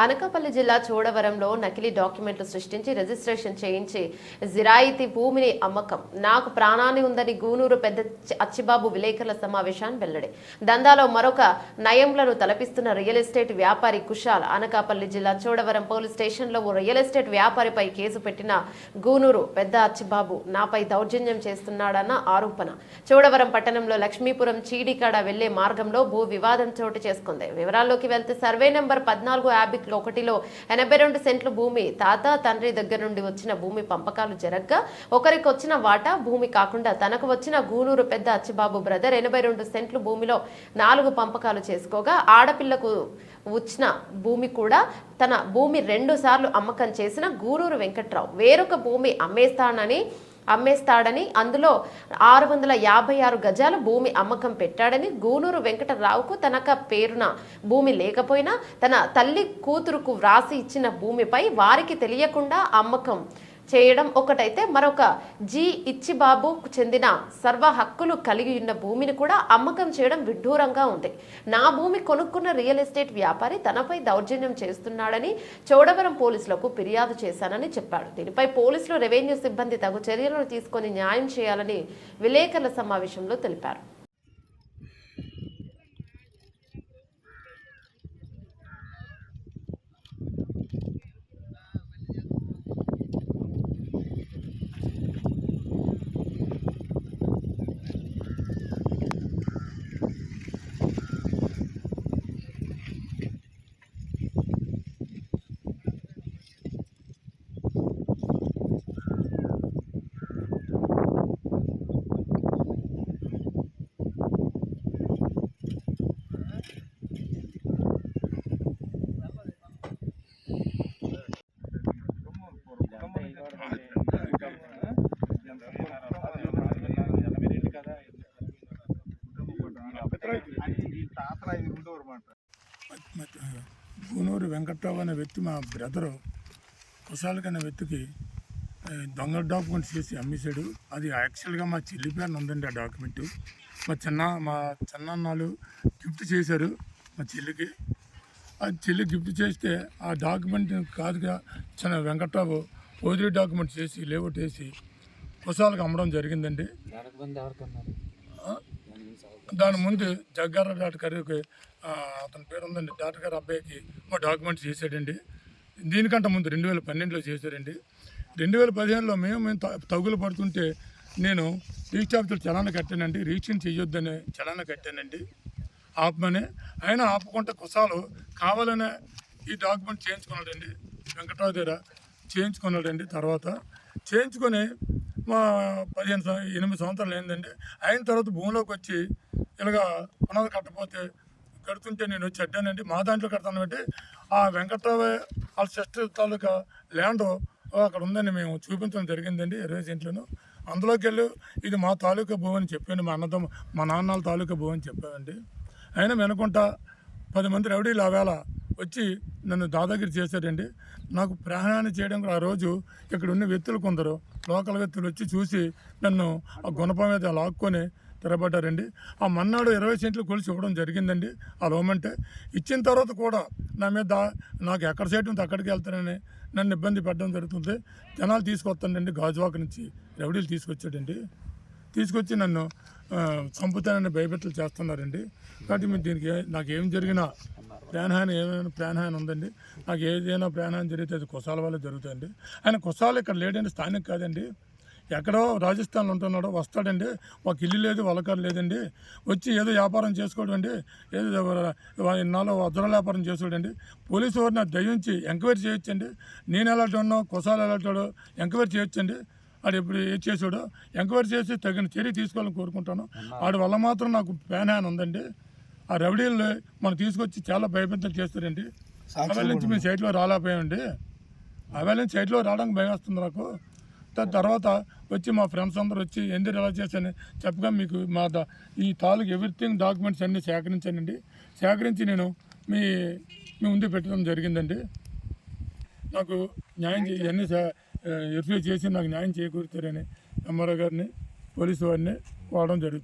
అనకాపల్లి జిల్లా చోడవరంలో నకిలీ డాక్యుమెంట్లు సృష్టించి రిజిస్ట్రేషన్ చేయించి జిరాయితీ భూమిని అమ్మకం. నాకు ప్రాణాన్ని ఉందని గూనూరు పెద్ద అచ్చిబాబు విలేకరుల సమావేశాన్ని వెల్లడి. దందాలో మరొక నయంలను తలపిస్తున్న రియల్ ఎస్టేట్ వ్యాపారి కుశాల్. అనకాపల్లి జిల్లా చోడవరం పోలీస్ స్టేషన్లో ఓ రియల్ ఎస్టేట్ వ్యాపారిపై కేసు పెట్టిన గూనూరు పెద్ద అచ్చిబాబు నాపై దౌర్జన్యం చేస్తున్నాడన్న ఆరోపణ. చోడవరం పట్టణంలో లక్ష్మీపురం చీడికాడ వెళ్లే మార్గంలో భూ వివాదం చోటు చేసుకుంది. వివరాల్లోకి వెళ్తే సర్వే నెంబర్ 14/51లో 82 సెంట్ల భూమి తాత తండ్రి దగ్గర నుండి వచ్చిన భూమి పంపకాలు జరగ్గా ఒకరికి వచ్చిన వాటా భూమి కాకుండా తనకు వచ్చిన గూనూరు పెద్ద అచ్చిబాబు బ్రదర్ 82 సెంట్ల భూమిలో 4 పంపకాలు చేసుకోగా ఆడపిల్లకు వచ్చిన భూమి కూడా తన భూమి 2 సార్లు అమ్మకం చేసిన గూనూరు వెంకట్రావు వేరొక భూమి అమ్మేస్తాడని అందులో 656 గజాల భూమి అమ్మకం పెట్టాడని గూనూరు వెంకటరావుకు తనక పేరున భూమి లేకపోయినా తన తల్లి కూతురుకు వ్రాసి ఇచ్చిన భూమిపై వారికి తెలియకుండా అమ్మకం చేయడం ఒకటైతే మరొక ఇచ్చిబాబుకు చెందిన సర్వ హక్కులు కలిగి ఉన్న భూమిని కూడా అమ్మకం చేయడం విడ్డూరంగా ఉంది. నా భూమి కొనుక్కున్న రియల్ ఎస్టేట్ వ్యాపారి తనపై దౌర్జన్యం చేస్తున్నాడని చోడవరం పోలీసులకు ఫిర్యాదు చేశానని చెప్పాడు. దీనిపై పోలీసులు రెవెన్యూ సిబ్బంది తగు చర్యలను తీసుకొని న్యాయం చేయాలని విలేకరుల సమావేశంలో తెలిపారు. గూనూరు వెంకట్రావు అనే వ్యక్తి మా బ్రదరు కుశాలకి అనే వ్యక్తికి దొంగ డాక్యుమెంట్స్ చేసి అమ్మేశాడు. అది యాక్చువల్గా మా చెల్లి పేరున ఉందండి. ఆ డాక్యుమెంట్ మా చిన్నాన్నలు గిఫ్ట్ చేశారు మా చెల్లికి. ఆ చెల్లి గిఫ్ట్ చేస్తే ఆ డాక్యుమెంట్ కాదుగా చిన్న వెంకట్రావు పోదిరి డాక్యుమెంట్స్ చేసి లేఅవుట్ వేసి కుశాలకు అమ్మడం జరిగిందండి. దాని ముందు జగ్గార డాక్టర్ గారికి అతని పేరు ఉందండి, డాక్టర్ గారు అబ్బాయికి మా డాక్యుమెంట్స్ చేశాడండి. దీనికంటే ముందు 2012లో చేశారండి. 2015లో మేము తగులు పడుతుంటే నేను రిజిస్టర్ ఆఫీసులు చలానా కట్టానండి. రిజిస్ట్రేషన్ చేయొద్దని చలానా కట్టానండి ఆపమని. అయినా ఆపకుండా కుశాలు కావాలనే ఈ డాక్యుమెంట్ చేయించుకున్నాడండి. వెంకట్రావు దగ్గర చేయించుకున్నాడండి. తర్వాత చేయించుకొని మా 8 సంవత్సరాలు అయిందండి. అయిన తర్వాత భూమిలోకి వచ్చి ఇలాగా పునాది కడుతుంటే నేను వచ్చి అడ్డానండి. మా దాంట్లో కడతాను బట్టి ఆ వెంకట్రావు వాళ్ళ సిస్టర్ తాలూకా ల్యాండ్ అక్కడ ఉందని మేము చూపించడం జరిగిందండి. 20 సెంట్లను అందులోకి వెళ్ళి ఇది మా తాలూకా భూమి అని చెప్పాను. మా నాన్నల తాలూకా భూమి అని చెప్పానండి. అయినా వినకుండా 10 మంది రౌడీలు ఆ వేళ వచ్చి నన్ను దాదాగిరి చేశారండి. నాకు ప్రాణహాని చేయడం కూడా ఆ రోజు ఇక్కడ ఉన్న వ్యక్తులు కొందరు లోకల్ వ్యక్తులు వచ్చి చూసి నన్ను ఆ గుణపం మీద లాక్కొని తిరగబడ్డారండి. ఆ మన్నాడు 20 సెంట్లు కొలిసి ఇవ్వడం జరిగిందండి. ఆ లోమంటే ఇచ్చిన తర్వాత కూడా నా మీద నాకు ఎక్కడ సైట్ ఉంది అక్కడికి వెళ్తానని నన్ను ఇబ్బంది పెట్టడం జరుగుతుంది. జనాలు తీసుకొస్తానండి, గాజువాక నుంచి రౌడీలు తీసుకొచ్చాడండి. తీసుకొచ్చి నన్ను చంపుతానని భయపెట్టలు చేస్తున్నారండి. కాబట్టి మీరు దీనికి నాకు ఏం జరిగినా ఏమైనా ప్రాణహాని ఉందండి. నాకు ఏదైనా ప్రాణహాని జరిగితే అది కుశాల వల్ల జరుగుతుందండి. ఆయన కుశాలు ఇక్కడ లేడండి, స్థానిక కాదండి. ఎక్కడో రాజస్థాన్లో ఉంటున్నాడో వస్తాడండి. ఒక ఇల్లు లేదు, వలకారు లేదండి. వచ్చి ఏదో వ్యాపారం చేసుకోవడం అండి, ఏదో నాలో వజ్ర వ్యాపారం చేసుకోడండి. పోలీసు వారిని దయించి ఎంక్వైరీ చేయొచ్చండి. నేను ఎలాంటి ఉన్నావు, కుశాలు ఎలాంటాడో ఎంక్వైరీ చేయొచ్చండి. ఆడు ఎప్పుడు ఏది చేసాడో ఎంక్వైరీ చేసి తగిన చర్య తీసుకోవాలని కోరుకుంటాను. ఆడి వల్ల మాత్రం నాకు ప్రాణహాని ఉందండి. ఆ రౌడీలు మనం తీసుకొచ్చి చాలా భయపెట్టలు చేస్తారండి. అవేళ నుంచి మేము సైట్లో రాలేకపోయామండి. అవేళ నుంచి సైట్లో రావడానికి భయం వస్తుంది నాకు. తర్వాత వచ్చి మా ఫ్రెండ్స్ అందరూ వచ్చి ఎందుకు ఎలా చేశాను చెప్పగా మీకు ఈ తాలూకు ఎవ్రీథింగ్ డాక్యుమెంట్స్ అన్నీ సేకరించానండి. సేకరించి నేను మీ ముందు పెట్టడం జరిగిందండి. నాకు న్యాయం ఇవన్నీ వెరిఫై చేసి నాకు న్యాయం చేకూరుతారని ఎంఆర్ఓ గారిని పోలీసు వారిని వాడడం జరుగుతుంది.